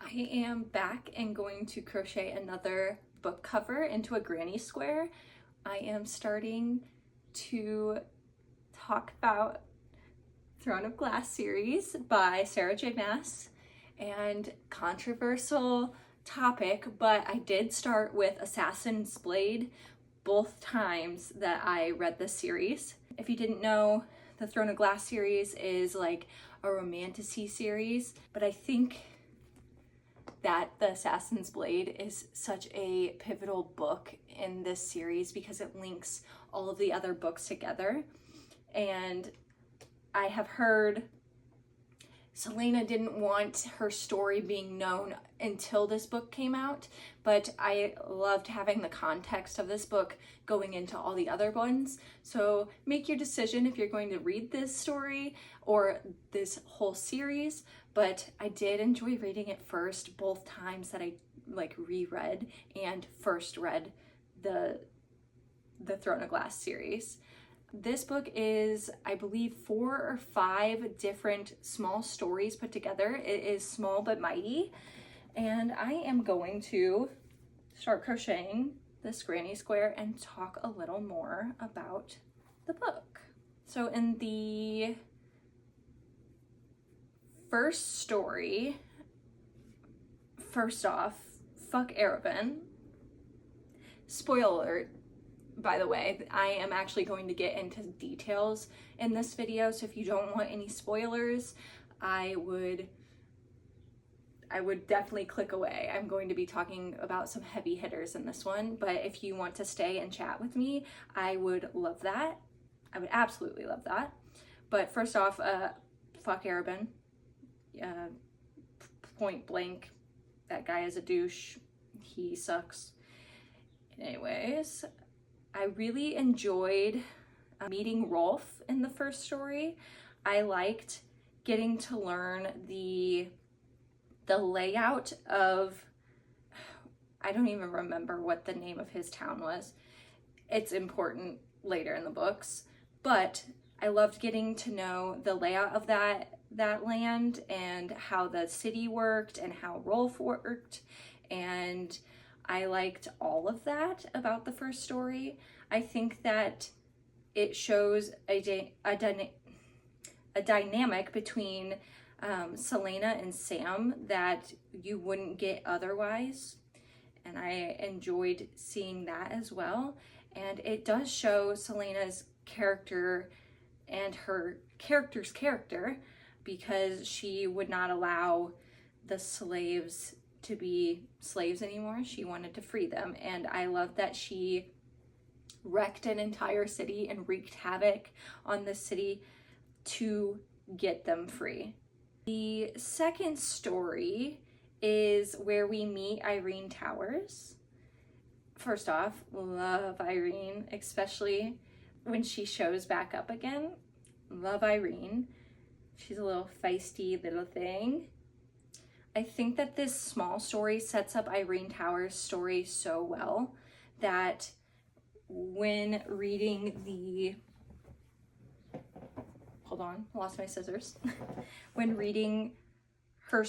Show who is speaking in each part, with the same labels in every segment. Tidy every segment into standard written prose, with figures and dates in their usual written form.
Speaker 1: I am back and going to crochet another book cover into a granny square. I am starting to talk about Throne of Glass series by Sarah J. Maas, and controversial topic, but I did start with Assassin's Blade both times that I read this series. If you didn't know, the Throne of Glass series is like a romantasy series, but I think that the Assassin's Blade is such a pivotal book in this series because it links all of the other books together. And I have heard Selena didn't want her story being known until this book came out, but I loved having the context of this book going into all the other ones. So make your decision if you're going to read this story or this whole series, but I did enjoy reading it first both times that I reread and first read the Throne of Glass series. This book is, I believe, 4 or 5 different small stories put together. It is small but mighty. And I am going to start crocheting this granny square and talk a little more about the book. So in the first story, first off, fuck Arabin. Spoiler alert. By the way, I am actually going to get into details in this video, so if you don't want any spoilers, I would definitely click away. I'm going to be talking about some heavy hitters in this one, but if you want to stay and chat with me, I would love that. I would absolutely love that. But first off, fuck Arabin. Point blank, that guy is a douche. He sucks. Anyways, I really enjoyed meeting Rolf in the first story. I liked getting to learn the layout of, I don't even remember what the name of his town was. It's important later in the books, but I loved getting to know the layout of that land and how the city worked and how Rolf worked, and I liked all of that about the first story. I think that it shows a dynamic between Selena and Sam that you wouldn't get otherwise. And I enjoyed seeing that as well. And it does show Selena's character and her character's character, because she would not allow the slaves to be slaves anymore. She wanted to free them, and I love that she wrecked an entire city and wreaked havoc on the city to get them free. The second story is where we meet Irene Towers. First off, love Irene, especially when she shows back up again. Love Irene. She's a little feisty little thing. I think that this small story sets up Irene Towers' story so well that when reading hold on, lost my scissors. When reading her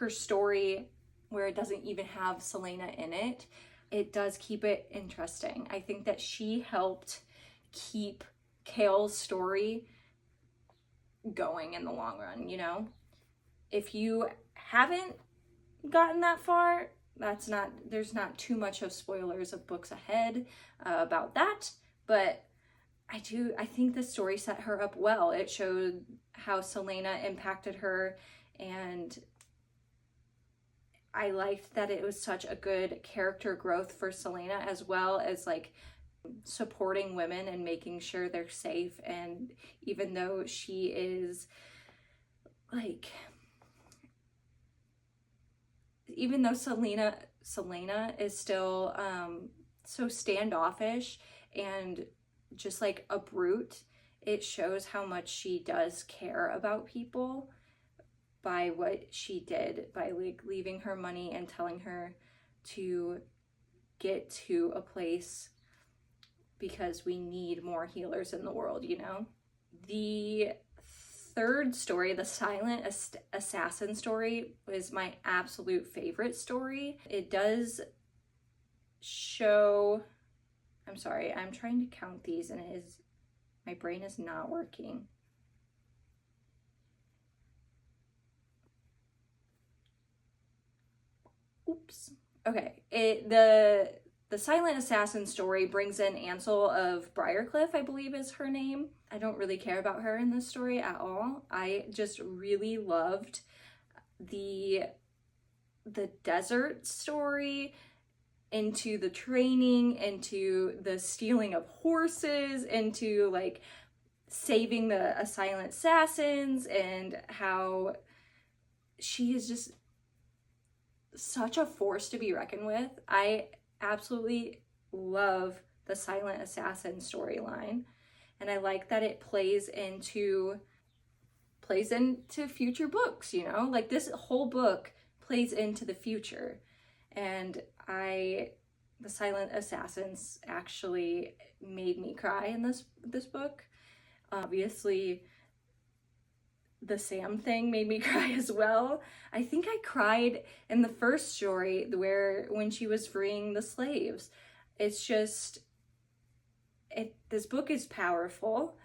Speaker 1: story where it doesn't even have Selena in it, it does keep it interesting. I think that she helped keep Kale's story going in the long run, you know? If you haven't gotten that far, there's not too much of spoilers of books ahead about that, but I think the story set her up well. It showed how Selena impacted her, and I liked that it was such a good character growth for Selena, as well as like supporting women and making sure they're safe. And even though she is like, even though Selena is still so standoffish and just like a brute, it shows how much she does care about people by what she did, by like leaving her money and telling her to get to a place because we need more healers in the world, you know? The third story, the Silent Assassin story, is my absolute favorite story. It does show, I'm sorry, I'm trying to count these and my brain is not working. Oops. Okay, the Silent Assassin story brings in Ansel of Briarcliff, I believe is her name. I don't really care about her in this story at all. I just really loved the desert story, into the training, into the stealing of horses, into like saving the silent assassins, and how she is just such a force to be reckoned with. I absolutely love the Silent Assassin storyline, and I like that it plays into future books, you know? Like this whole book plays into the future. And the Silent Assassins actually made me cry in this book. Obviously, the Sam thing made me cry as well. I think I cried in the first story when she was freeing the slaves. It's just, this book is powerful.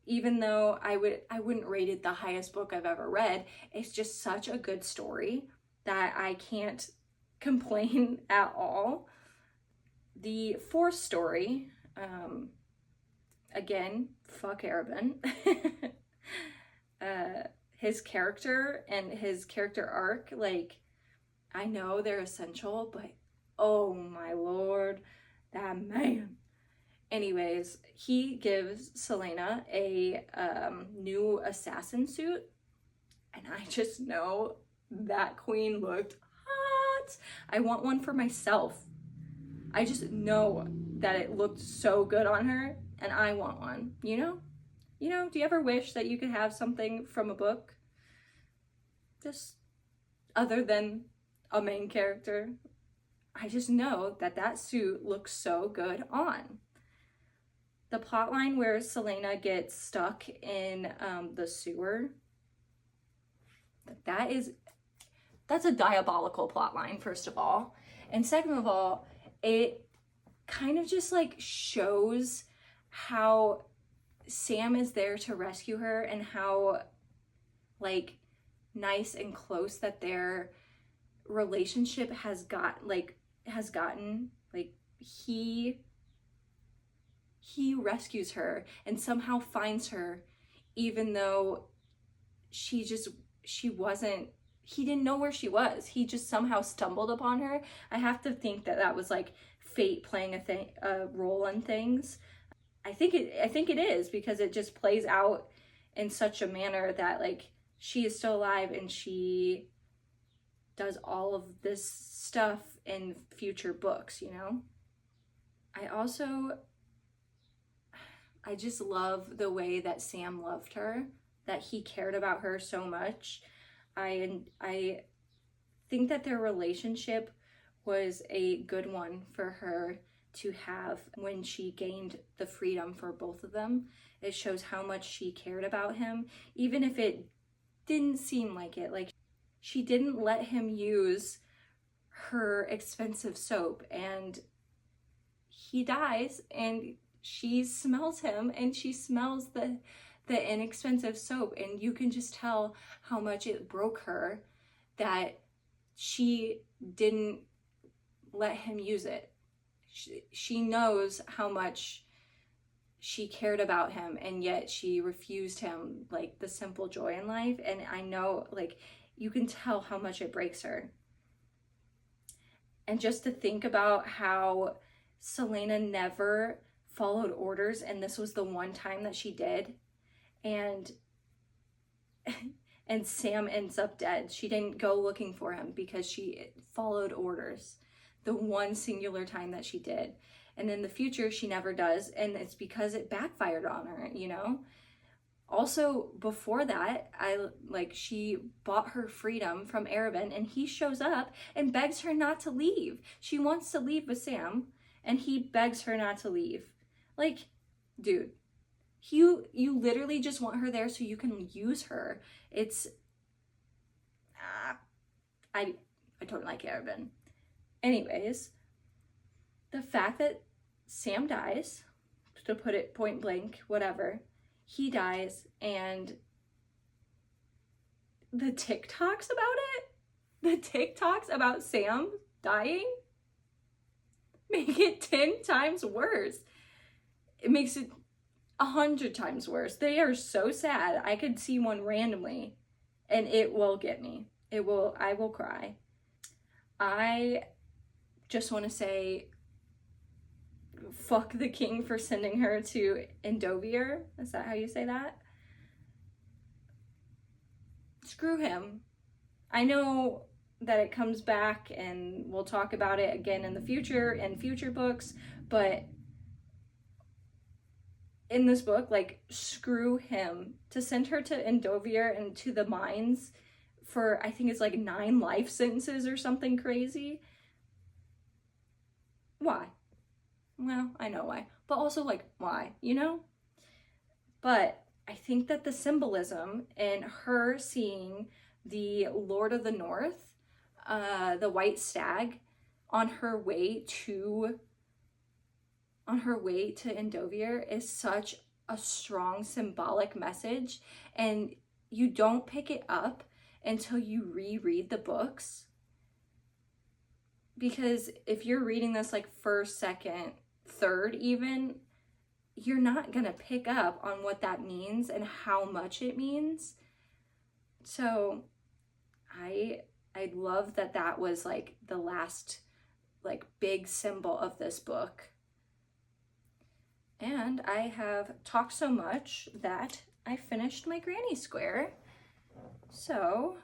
Speaker 1: Even though I wouldn't rate it the highest book I've ever read, it's just such a good story that I can't complain at all. The fourth story, again, fuck Arabin. His character and his character arc, like, I know they're essential, but oh my lord, that man. Anyways, he gives Selena a new assassin suit, and I just know that queen looked hot. I want one for myself. I just know that it looked so good on her, and I want one, you know? You know, do you ever wish that you could have something from a book? Just other than a main character. I just know that suit looks so good on. The plotline where Selena gets stuck in the sewer, that's a diabolical plotline, first of all. And second of all, it kind of just like shows how Sam is there to rescue her and how like nice and close that their relationship has gotten. Like he rescues her and somehow finds her, even though he didn't know where she was. He just somehow stumbled upon her. I have to think that was like fate playing a role in things. I think it is, because it just plays out in such a manner that like she is still alive and she does all of this stuff in future books, you know? I just love the way that Sam loved her, that he cared about her so much. I think that their relationship was a good one for her to have when she gained the freedom for both of them. It shows how much she cared about him, even if it didn't seem like it. Like, she didn't let him use her expensive soap, and he dies and she smells him, and she smells the inexpensive soap, and you can just tell how much it broke her that she didn't let him use it. She knows how much she cared about him, and yet she refused him like the simple joy in life. And I know, like, you can tell how much it breaks her. And just to think about how Selena never followed orders, and this was the one time that she did, and Sam ends up dead. She didn't go looking for him because she followed orders the one singular time that she did. And in the future, she never does, and it's because it backfired on her, you know? Also, before that, she bought her freedom from Arabin, and he shows up and begs her not to leave. She wants to leave with Sam, and he begs her not to leave. Like, dude, You literally just want her there so you can use her. It's, I don't like Arabin. Anyways, the fact that Sam dies, to put it point blank, whatever, he dies, and the TikToks about it, the TikToks about Sam dying make it 10 times worse. It makes it 100 times worse. They are so sad. I could see one randomly and it will get me. I will cry. I just want to say, fuck the king for sending her to Endovier. Is that how you say that? Screw him. I know that it comes back and we'll talk about it again in the future, in future books, but in this book, like, screw him. To send her to Endovier and to the mines for, I think it's like 9 life sentences or something crazy. Why? Well, I know why, but also, like, why, you know? But I think that the symbolism in her seeing the Lord of the North, the white stag, on her way to Endovier is such a strong symbolic message, and you don't pick it up until you reread the books. Because if you're reading this like first, second, third even, you're not gonna pick up on what that means and how much it means. So I love that that was like the last like big symbol of this book. And I have talked so much that I finished my granny square. So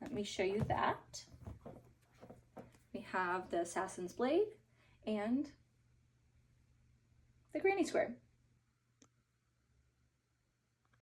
Speaker 1: let me show you that. We have the Assassin's Blade and the granny square.